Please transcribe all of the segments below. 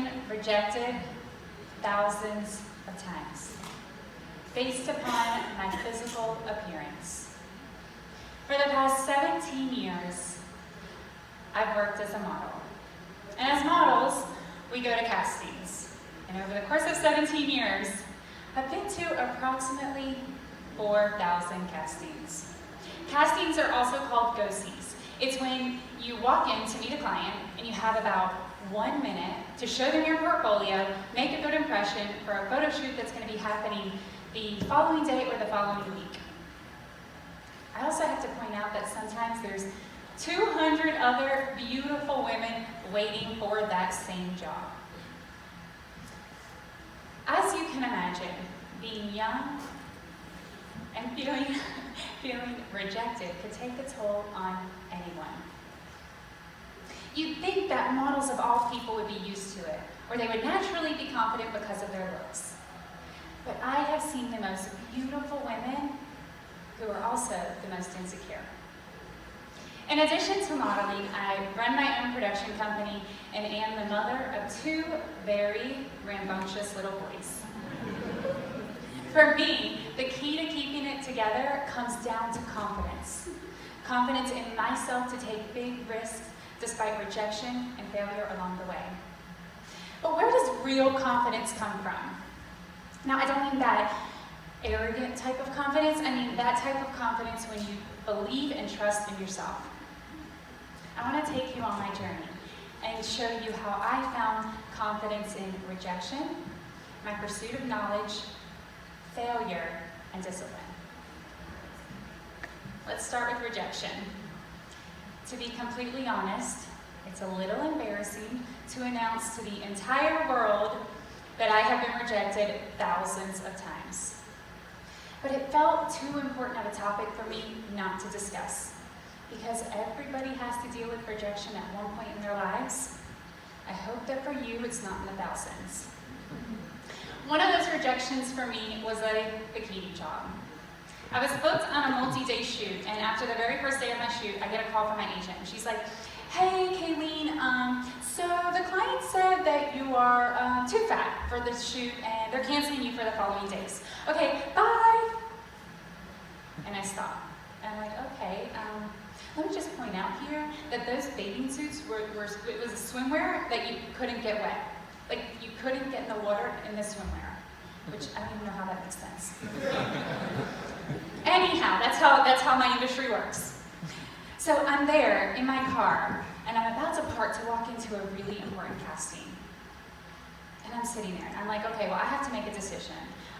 been rejected thousands of times, based upon my physical appearance. For the past 17 years, I've worked as a model. And as models, we go to castings. And over the course of 17 years, I've been to approximately 4,000 castings. Castings are also called go-sees. It's when you walk in to meet a client and you have about 1 minute to show them your portfolio, make a good impression for a photo shoot that's going to be happening the following day or the following week. I also have to point out that sometimes there's 200 other beautiful women waiting for that same job. As you can imagine, being young and feeling rejected could take a toll on anyone. You'd think that models of all people would be used to it, or they would naturally be confident because of their looks. But I have seen the most beautiful women who are also the most insecure. In addition to modeling, I run my own production company and am the mother of 2 very rambunctious little boys. For me, the key to keeping it together comes down to confidence. Confidence in myself to take big risks despite rejection and failure along the way. But where does real confidence come from? Now, I don't mean that arrogant type of confidence. I mean that type of confidence when you believe and trust in yourself. I want to take you on my journey and show you how I found confidence in rejection, my pursuit of knowledge, failure, and discipline. Let's start with rejection. To be completely honest, it's a little embarrassing to announce to the entire world that I have been rejected thousands of times. But it felt too important of a topic for me not to discuss, because everybody has to deal with rejection at one point in their lives. I hope that for you, it's not in the thousands. One of those rejections for me was a bikini job. I was booked on a multi-day shoot, and after the very first day of my shoot, I get a call from my agent. And she's like, "Hey, Cayleen, so the client said that you are too fat for this shoot, and they're canceling you for the following days. Okay, bye." And I stop. And I'm like, okay, let me just point out here that those bathing suits it was a swimwear that you couldn't get wet. Like, you couldn't get in the water in the swimwear, which I don't even know how that makes sense. Anyhow, that's how my industry works. So I'm there in my car, and I'm about to park to walk into a really important casting. And I'm sitting there, and I'm like, okay, well, I have to make a decision.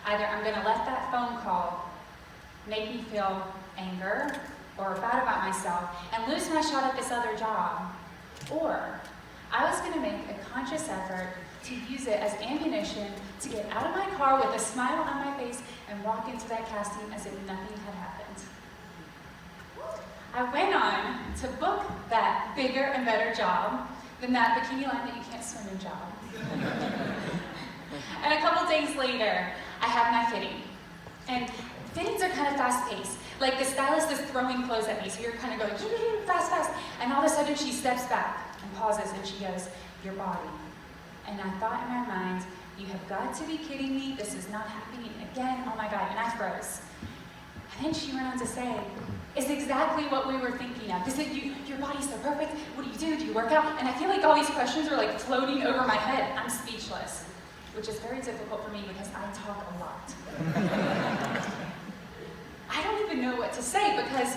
Either I'm gonna let that phone call make me feel anger or bad about myself and lose my shot at this other job, or I was gonna make a conscious effort to use it as ammunition to get out of my car with a smile on my face and walk into that casting as if nothing had happened. I went on to book that bigger and better job than that bikini line that you can't swim in job. And a couple days later, I have my fitting. And fittings are kind of fast-paced. Like, the stylist is throwing clothes at me, so you're kind of going fast, fast. And all of a sudden, she steps back and pauses, and she goes, "Your body." And I thought in my mind, you have got to be kidding me. This is not happening again. Oh my God. And I froze. And then she went on to say, "It's exactly what we were thinking of. This is, your body's so perfect. What do you do? Do you work out?" And I feel like all these questions are like floating over my head. I'm speechless, which is very difficult for me because I talk a lot. I don't even know what to say because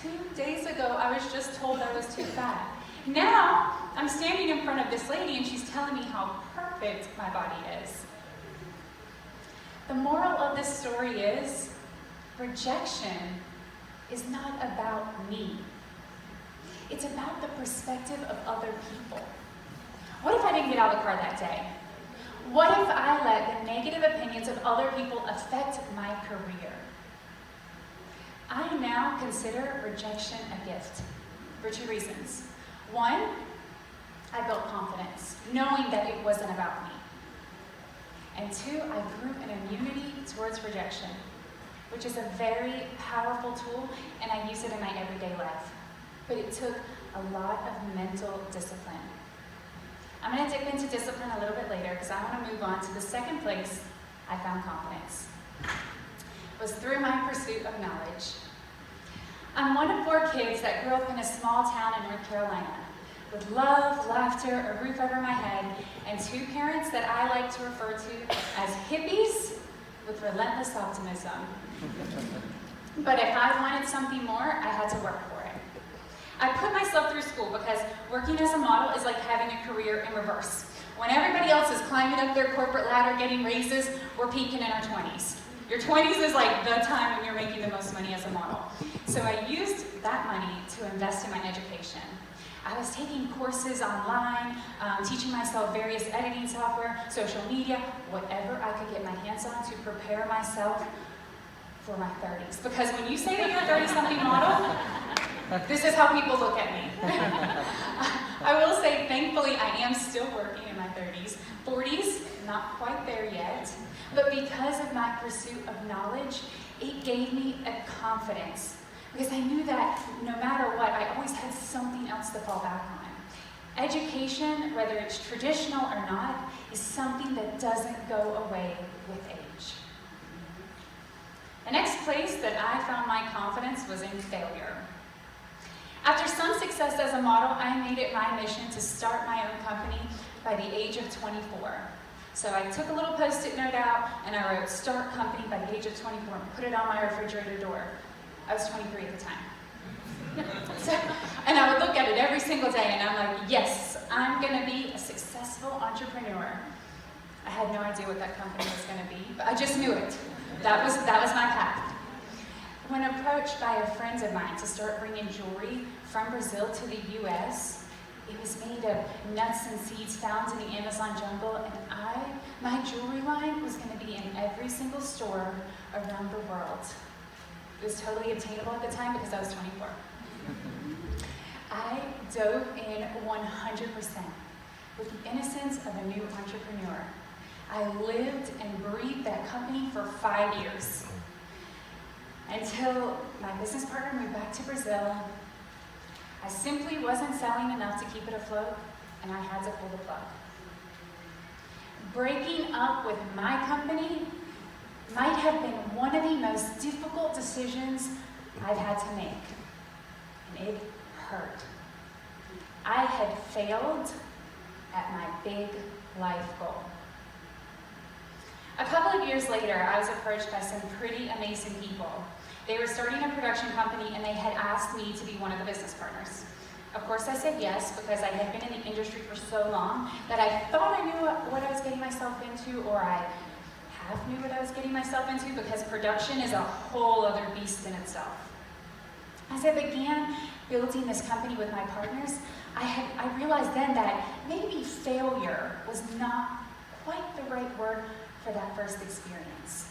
2 days ago, I was just told I was too fat. Now, I'm standing in front of this lady and she's telling me how perfect my body is. The moral of this story is, rejection is not about me. It's about the perspective of other people. What if I didn't get out of the car that day? What if I let the negative opinions of other people affect my career? I now consider rejection a gift for 2 reasons. 1, I built confidence, knowing that it wasn't about me. And 2, I grew an immunity towards rejection, which is a very powerful tool, and I use it in my everyday life. But it took a lot of mental discipline. I'm going to dip into discipline a little bit later because I want to move on to the second place I found confidence. It was through my pursuit of knowledge. I'm one of 4 kids that grew up in a small town in North Carolina with love, laughter, a roof over my head, and 2 parents that I like to refer to as hippies with relentless optimism. But if I wanted something more, I had to work for it. I put myself through school because working as a model is like having a career in reverse. When everybody else is climbing up their corporate ladder, getting raises, we're peaking in our 20s. Your 20s is like the time when you're making the most money as a model. So I used that money to invest in my education. I was taking courses online, teaching myself various editing software, social media, whatever I could get my hands on to prepare myself for my 30s. Because when you say that you're a 30-something model, this is how people look at me. I will say, thankfully, I am still working in my 30s. 40s, not quite there yet. But because of my pursuit of knowledge, it gave me a confidence. Because I knew that no matter what, I always had something else to fall back on. Education, whether it's traditional or not, is something that doesn't go away with age. The next place that I found my confidence was in failure. After some success as a model, I made it my mission to start my own company by the age of 24. So I took a little Post-it note out and I wrote, "Start company by the age of 24," and put it on my refrigerator door. I was 23 at the time. And I would look at it every single day and I'm like, yes, I'm gonna be a successful entrepreneur. I had no idea what that company was gonna be, but I just knew it. That was my path. When approached by a friend of mine to start bringing jewelry from Brazil to the US, it was made of nuts and seeds found in the Amazon jungle, and my jewelry line was going to be in every single store around the world. It was totally obtainable at the time because I was 24. I dove in 100% with the innocence of a new entrepreneur. I lived and breathed that company for 5 years until my business partner moved back to Brazil. I simply wasn't selling enough to keep it afloat, and I had to pull the plug. Breaking up with my company might have been one of the most difficult decisions I've had to make, and it hurt. I had failed at my big life goal. A couple of years later, I was approached by some pretty amazing people. They were starting a production company and they had asked me to be one of the business partners. Of course I said yes because I had been in the industry for so long that I thought I knew what I was getting myself into, or I half knew what I was getting myself into, because production is a whole other beast in itself. As I began building this company with my partners, I realized then that maybe failure was not quite the right word for that first experience.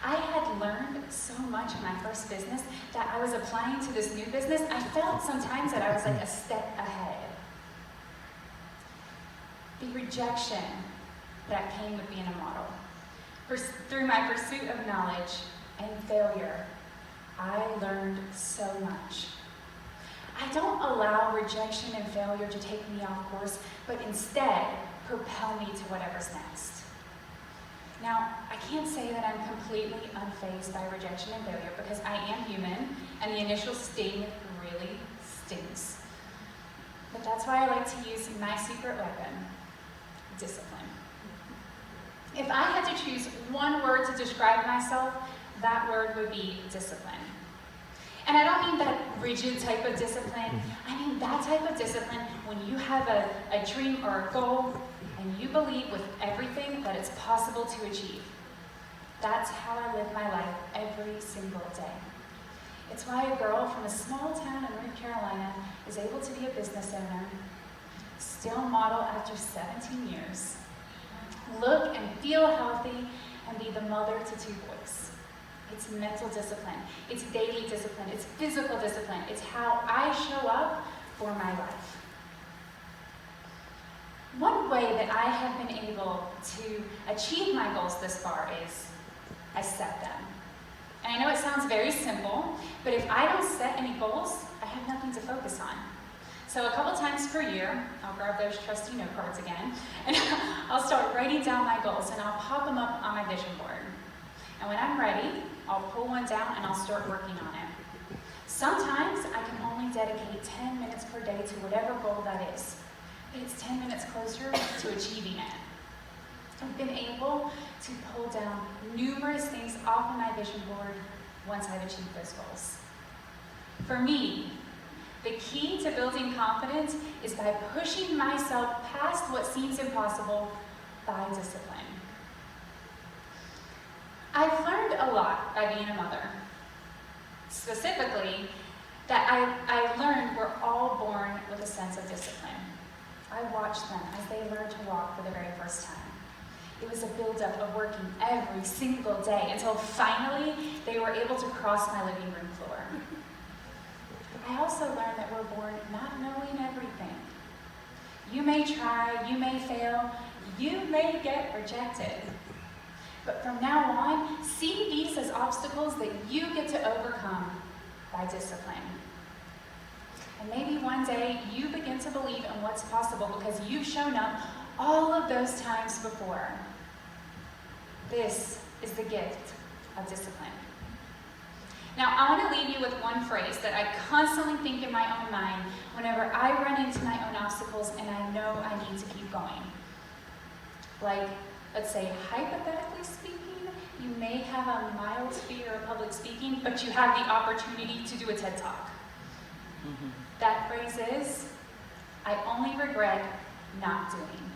I had learned so much in my first business that I was applying to this new business. I felt sometimes that I was like a step ahead. The rejection that came with being a model. Through my pursuit of knowledge and failure, I learned so much. I don't allow rejection and failure to take me off course, but instead propel me to whatever's next. Now, I can't say that I'm completely unfazed by rejection and failure because I am human and the initial sting really stings. But that's why I like to use my secret weapon, discipline. If I had to choose one word to describe myself, that word would be discipline. And I don't mean that rigid type of discipline. I mean that type of discipline when you have a dream or a goal and you believe with everything that it's possible to achieve. That's how I live my life every single day. It's why a girl from a small town in North Carolina is able to be a business owner, still model after 17 years, look and feel healthy, and be the mother to 2 boys. It's mental discipline, it's daily discipline, it's physical discipline, it's how I show up for my life. One way that I have been able to achieve my goals this far is I set them. And I know it sounds very simple, but if I don't set any goals, I have nothing to focus on. So a couple times per year, I'll grab those trusty note cards again, and I'll start writing down my goals, and I'll pop them up on my vision board. And when I'm ready, I'll pull one down and I'll start working on it. Sometimes I can only dedicate 10 minutes per day to whatever goal that is, but it's 10 minutes closer to achieving it. I've been able to pull down numerous things off of my vision board once I've achieved those goals. For me, the key to building confidence is by pushing myself past what seems impossible by discipline. I've learned a lot by being a mother. Specifically, that I learned we're all born with a sense of discipline. I watched them as they learned to walk for the very first time. It was a buildup of working every single day until finally they were able to cross my living room floor. I also learned that we're born not knowing everything. You may try, you may fail, you may get rejected. But from now on, see these as obstacles that you get to overcome by discipline. And maybe one day you begin to believe in what's possible because you've shown up all of those times before. This is the gift of discipline. Now, I want to leave you with one phrase that I constantly think in my own mind whenever I run into my own obstacles and I know I need to keep going. Like, let's say, hypothetically speaking, you may have a mild fear of public speaking, but you have the opportunity to do a TED Talk. That phrase is, I only regret not doing.